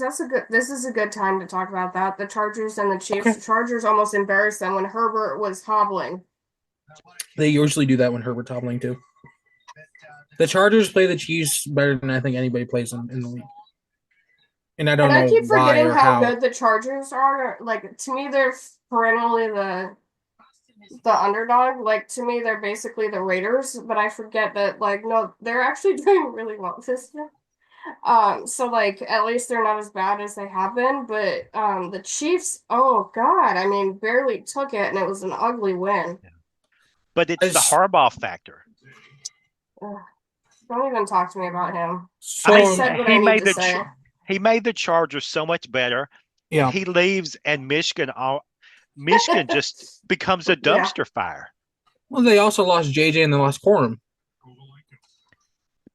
this is a good time to talk about that. The Chargers and the Chiefs. Okay. The Chargers almost embarrassed them when Herbert was hobbling. They usually do that when Herbert's hobbling too. The Chargers play the Chiefs better than I think anybody plays in the league. And I don't And I know keep why forgetting or how how. good the Chargers are. Like to me, they're perennially the underdog. Like to me, they're basically the Raiders. But I forget that like no, they're actually doing really well this year. So like at least they're not as bad as they have been. But the Chiefs, oh God, I mean, barely took it, and it was an ugly win. but I it's the just, Harbaugh factor. Ugh, don't even talk to me about him. I I so mean, said what I he need made to say. he made the Chargers so much better. yeah. He leaves, and Michigan just becomes a Yeah. dumpster fire. Well, they also lost JJ and they lost Corum.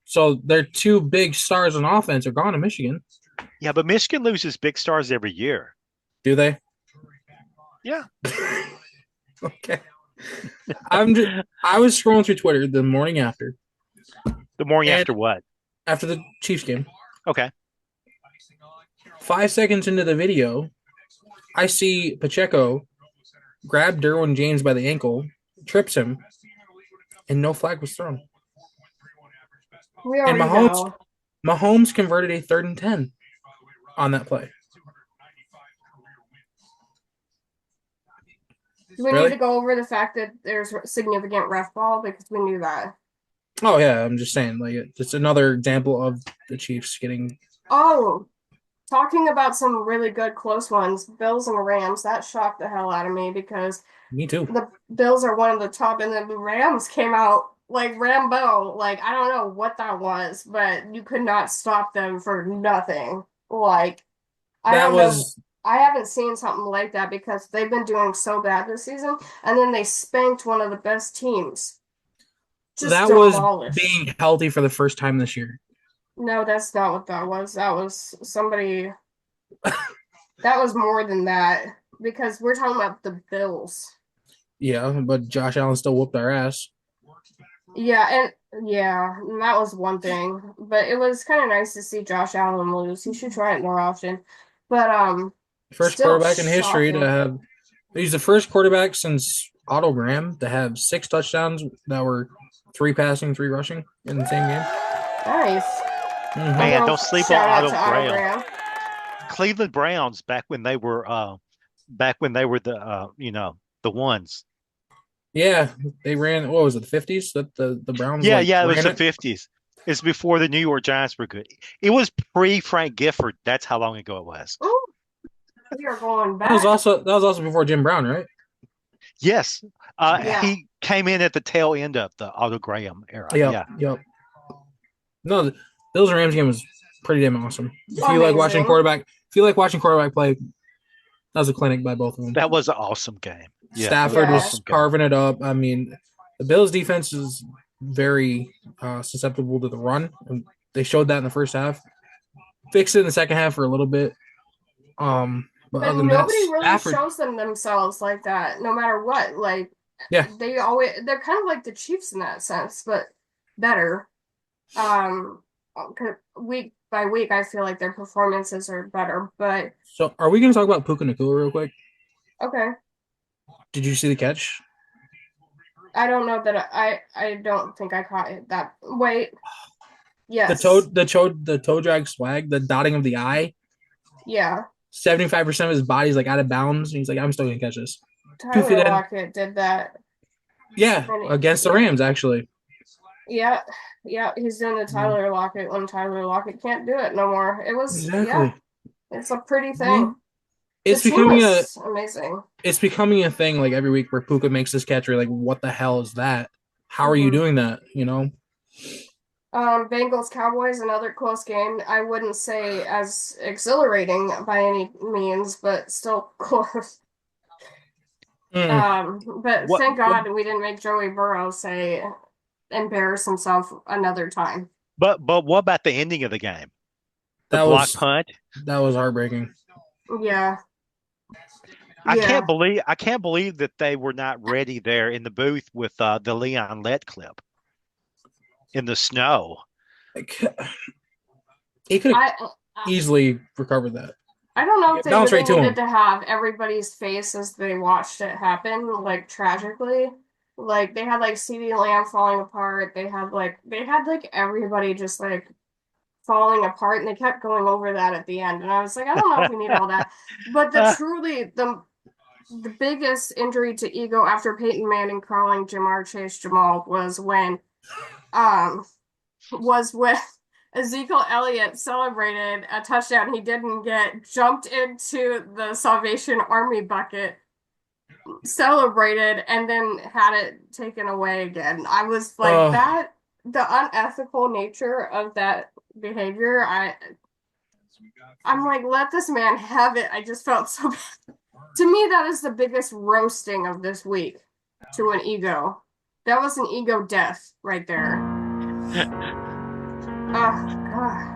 So their two big stars on offense are gone to Michigan. Yeah, but Michigan loses big stars every year. Do they? Yeah. Okay. I was scrolling through Twitter the morning after. The morning And after what? after the Chiefs game. Okay. 5 seconds into the video, I see Pacheco grab Derwin James by the ankle, trips him, and no flag was thrown. We And already know. Mahomes converted a 3rd and 10 on that play. Do we Really? need to go over the fact that there's significant ref ball because we knew that? Oh yeah, I'm just saying, like just another example of the Chiefs getting. Oh, talking about some really good close ones, Bills and Rams, that shocked the hell out of me because Me too. the Bills are one of the top, and then the Rams came out like Rambo. Like, I don't know what that was, but you could not stop them for nothing. Like, I That don't know. was I haven't seen something like that because they've been doing so bad this season, and then they spanked one of the best teams. Just that was demolished. being healthy for the first time this year. No, that's not what that was. That was somebody. That was more than that because we're talking about the Bills. Yeah, but Josh Allen still whooped our ass. Yeah, and that was one thing. But it was kind of nice to see Josh Allen lose. He should try it more often. But First still quarterback in history to shocking. have. He's the first quarterback since Otto Graham to have 6 touchdowns that were 3 passing, 3 rushing in the same game. Nice. Mhm. Man, Little don't sleep on shout out Otto to Otto Graham. Graham. Cleveland Browns back when they were the ones. Yeah, they ran. What was it? The 50s that the Browns Yeah, like yeah, it was ran the it. 50s. It's before the New York Giants were good. It was pre Frank Gifford. That's how long ago it was. Ooh, we are going That was back. also before Jim Brown, right? Yes. Yeah. He came in at the tail end of the Otto Graham era. Yep, Yeah. yep. No, the Bills and Rams game was pretty damn awesome. If you like watching Amazing. quarterback play, that was a clinic by both of them. That was an awesome game. Yeah. Stafford was Awesome game. carving it up. I mean, the Bills defense is very susceptible to the run, and they showed that in the first half. Fixed it in the second half for a little bit. But But other than that, nobody really Stafford, shows them themselves like that, no matter what. Like yeah, they're kind of like the Chiefs in that sense, but better. Um, week by week, I feel like their performances are better. But So, are we going to talk about Puka Nacua real quick? okay, Did you see the catch? I don't know that I don't think I caught it. That wait, yes, The toe drag swag, the dotting of the eye. yeah. 75% of his body's like out of bounds, and he's like, "I'm still gonna catch this." 2 feet Tyler in. Lockett did that. Yeah, against the Rams actually. Yeah, yeah. He's doing the Tyler Lockett when Tyler Lockett can't do it no more. It was Exactly. it's a pretty thing. It's The team becoming is amazing. it's becoming a thing like every week where Puka makes this catch. You're like, what the hell is that? How are you doing that? You know? Bengals Cowboys, another close game. I wouldn't say as exhilarating by any means, but still close. But What, thank what God we didn't make Joey Burrow say embarrass himself another time. but what about the ending of the game? The That block was punt? heartbreaking. Yeah, I can't yeah. believe that they were not ready there in the booth with the Leon Lett clip in the snow. Like, he could have I easily recovered that. I don't know if they Bounce really right to needed him. to have everybody's face as they watched it happen, like tragically. Like they had like CD Lamb falling apart. They had like everybody just like falling apart, and they kept going over that at the end. And I was like, I don't know if we need all that. But the biggest injury to ego after Peyton Manning calling Jamar Chase Jamal um was when Ezekiel Elliott celebrated a touchdown he didn't get, jumped into the Salvation Army bucket, celebrated, and then had it taken away again. I was like, Uh, that, the unethical nature of that behavior, I'm like, let this man have it. I just felt so bad. To me, that is the biggest roasting of this week to an ego. That was an ego death right there. Oh, God.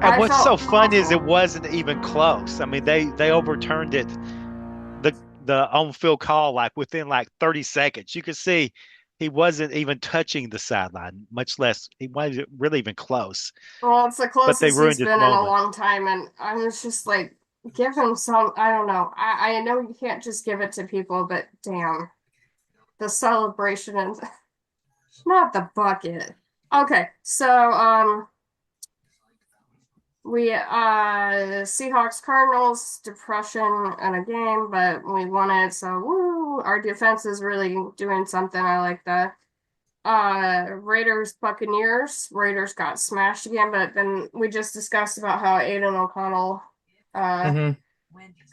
And I what's felt so fun is it awful. wasn't even close. I mean, they overturned it, the on-field call, like within like 30 seconds. You could see he wasn't even touching the sideline, much less he wasn't really even close. Well, it's the But they closest he's ruined his been in a moment. long time, and I was just like, give him some. I don't know. I know you can't just give it to people, but damn, the celebration and not the bucket. Okay, so we Seahawks Cardinals depression in a game, but we won it. So woo, our defense is really doing something. I like that. Raiders Buccaneers. Raiders got smashed again, but then we just discussed about how Aiden O'Connell uh mhm.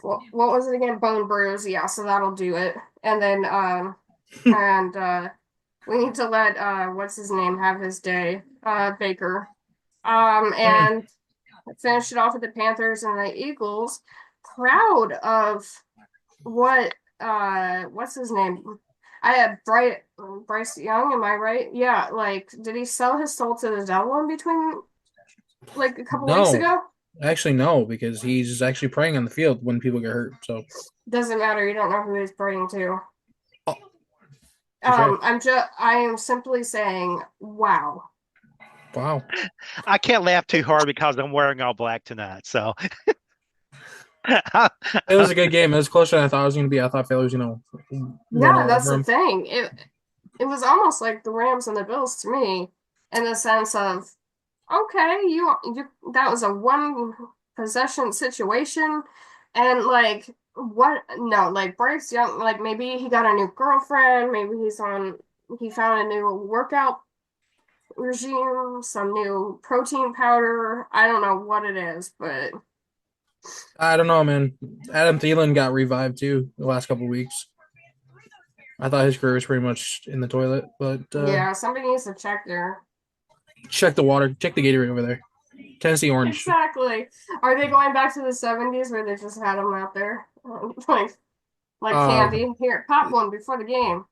what was it again? Bone bruise. Yeah, so that'll do it. And then and we need to let what's his name have his day. Baker. And finish it off with the Panthers and the Eagles. Proud of what what's his name? I had Bryce Young, am I right? Yeah, like did he sell his soul to the devil in between like a couple weeks No, ago? actually, no, because he's actually praying on the field when people get hurt. So, Doesn't matter, you don't know who he's praying to. oh, touche. I am simply saying, wow. Wow. I can't laugh too hard because I'm wearing all black tonight. So It was a good game. It was closer than I thought it was going to be. I thought Philly was going to run Yeah, all that's over the him. thing. It was almost like the Rams and the Bills to me, in the sense of, okay, you that was a one possession situation, and like what? No, like Bryce Young, like maybe he got a new girlfriend, maybe he found a new workout regime, some new protein powder. I don't know what it is, but I don't know, man. Adam Thielen got revived too the last couple of weeks. I thought his career was pretty much in the toilet, but yeah, somebody needs to check there. check the water, check the Gatorade over there. Tennessee Orange. Exactly. Are they going back to the 70s where they just had them out there? Like Uh, candy. Here, pop one before the game.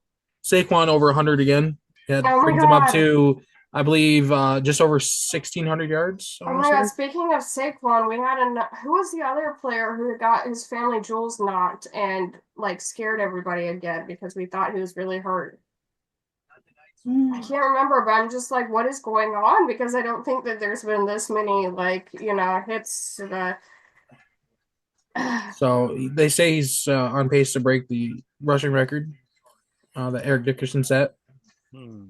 Saquon over 100 again. That Oh my brings him up God. to, I believe, just over 1,600 yards. I Oh want my to God. say. Speaking of Saquon, we had who was the other player who got his family jewels knocked and like scared everybody again because we thought he was really hurt? I can't remember, but I'm just like, what is going on? Because I don't think that there's been this many like, hits to the So they say he's on pace to break the rushing record that Eric Dickerson set. hmm,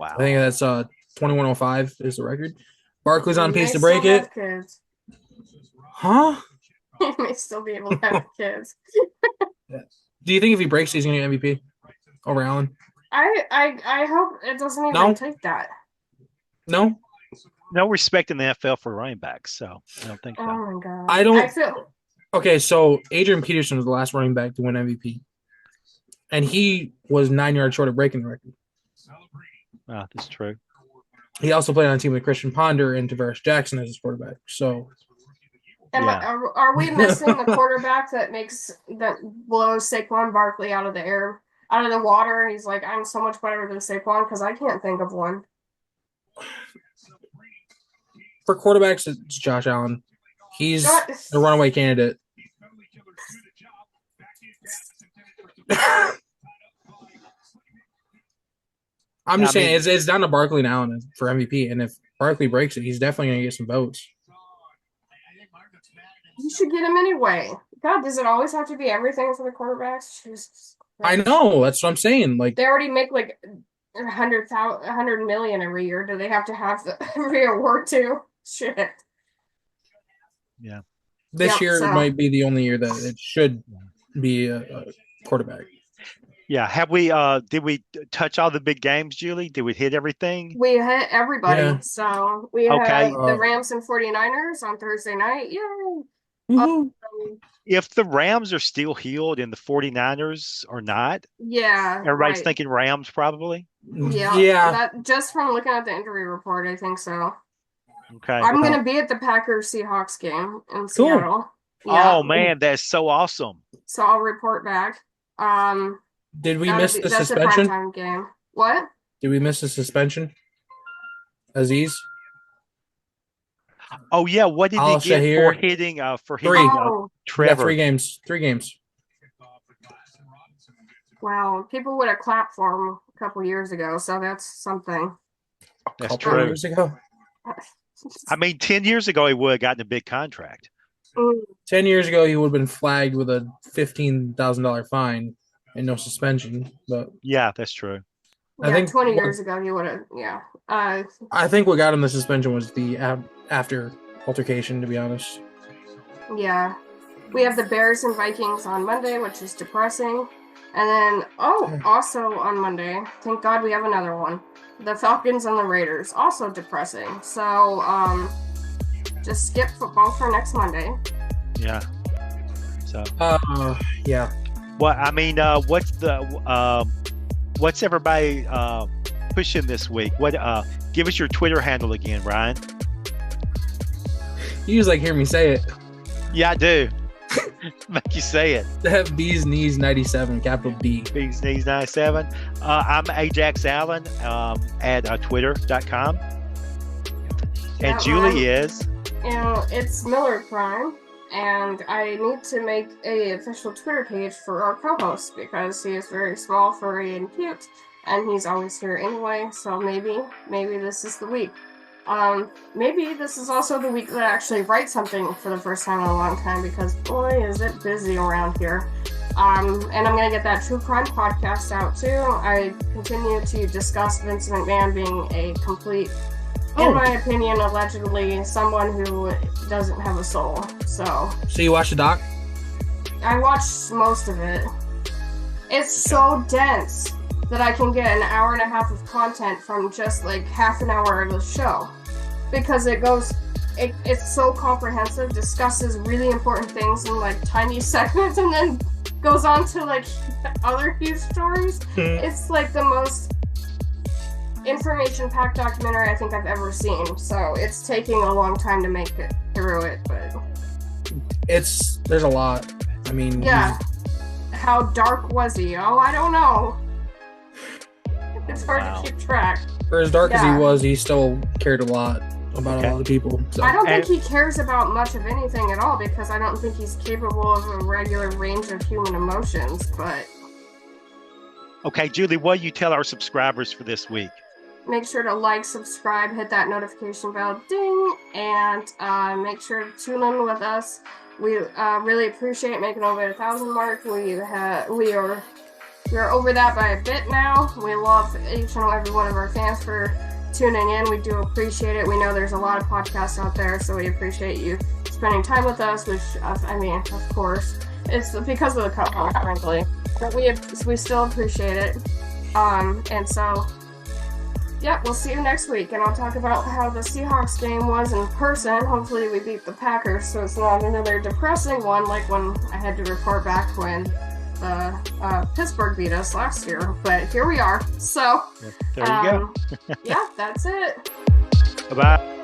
I think wow. that's 2105 is the record. Barkley's he on pace may to still break it. have kids. Huh? He may still be able to have kids. Do you think if he breaks, he's going to get MVP over Allen? I hope it doesn't even No? take that. No? No respect in the NFL for running backs, so I don't think Oh so. my God. I I don't. feel Okay, so Adrian Peterson was the last running back to win MVP, and he was 9 yards short of breaking the record. That's true. he also played on a team with Christian Ponder and Tavares Jackson as his quarterback. So, are we missing the quarterback that blows Saquon Barkley out of the air, out of the water? He's like, I'm so much better than Saquon because I can't think of one. for quarterbacks, it's Josh Allen. He's a runaway candidate. I'm just saying it's down to Barkley now for MVP, and if Barkley breaks it, he's definitely going to get some votes. You should get him anyway. God, does it always have to be everything for the quarterbacks? Jesus Christ. I know, that's what I'm saying. Like, they already make like $100 million every year. Do they have to have every award too? Shit. Yeah. This year might be the only year that it should be a quarterback. Yeah. Did we touch all the big games, Julie? Did we hit everything? We hit everybody. Yeah. So we had the Rams and 49ers on Thursday night. Yay. If the Rams are still healed and the 49ers are not, everybody's thinking Rams probably. Yeah. That, just from looking at the injury report, I think so. Okay. I'm going to be at the Packers-Seahawks game in Seattle. Yeah. Oh, man, that's so awesome. So I'll report back. Did we miss the suspension? That's a primetime game. What? Did we miss the suspension? Aziz? Oh, yeah. What did he get for hitting Trevor? Yeah, 3 games. 3 games. Wow. People would have clapped for him a couple years ago, so that's something. That's true. Years ago? I mean, 10 years ago, he would have gotten a big contract. 10 years ago, he would have been flagged with a $15,000 fine and no suspension. But yeah, that's true. I think 20 years ago, he would have. Yeah. I think what got him the suspension was the after altercation, to be honest. Yeah. We have the Bears and Vikings on Monday, which is depressing. And then, also on Monday, thank God we have another one. The Falcons and the Raiders, also depressing. So, just skip football for next Monday. Yeah. So. Yeah. Well, I mean, what's everybody pushing this week? Give us your Twitter handle again, Ryan. You just hear me say it. Yeah, I do. Make you say it. Bees Knees 97, capital B. Bees Knees 97. I'm Ajax Allen at twitter.com. And Julie is? It's Miller Prime. And I need to make an official Twitter page for our co-host because he is very small, furry, and cute. And he's always here anyway. So maybe this is the week. Maybe this is also the week that I actually write something for the first time in a long time because boy, is it busy around here. And I'm going to get that true crime podcast out too. I continue to discuss Vince McMahon being a complete, in my opinion, allegedly someone who doesn't have a soul. So you watched the doc? I watched most of it. It's so dense that I can get an hour and a half of content from just half an hour of the show. Because it's so comprehensive, discusses really important things in tiny segments, and then goes on to other huge stories. It's the most information-packed documentary I think I've ever seen. So it's taking a long time to make it through it, but there's a lot. I mean, yeah. How dark was he? Oh, I don't know. It's hard to keep track. For as dark as he was, he still cared a lot about a lot of people. So. I don't think he cares about much of anything at all because I don't think he's capable of a regular range of human emotions, but... Okay, Julie, what do you tell our subscribers for this week? Make sure to subscribe, hit that notification bell, ding, and make sure to tune in with us. We really appreciate making over 1,000 mark. We are over that by a bit now. We love each and every one of our fans for tuning in. We do appreciate it. We know there's a lot of podcasts out there, so we appreciate you spending time with us, which, of course, it's because of the co-host, frankly. But we still appreciate it. And so, yeah, we'll see you next week, and I'll talk about how the Seahawks game was in person. Hopefully we beat the Packers, so it's not another depressing one like when I had to report back when Pittsburgh beat us last year, but here we are. So, there you go. Yeah, that's it. Bye bye.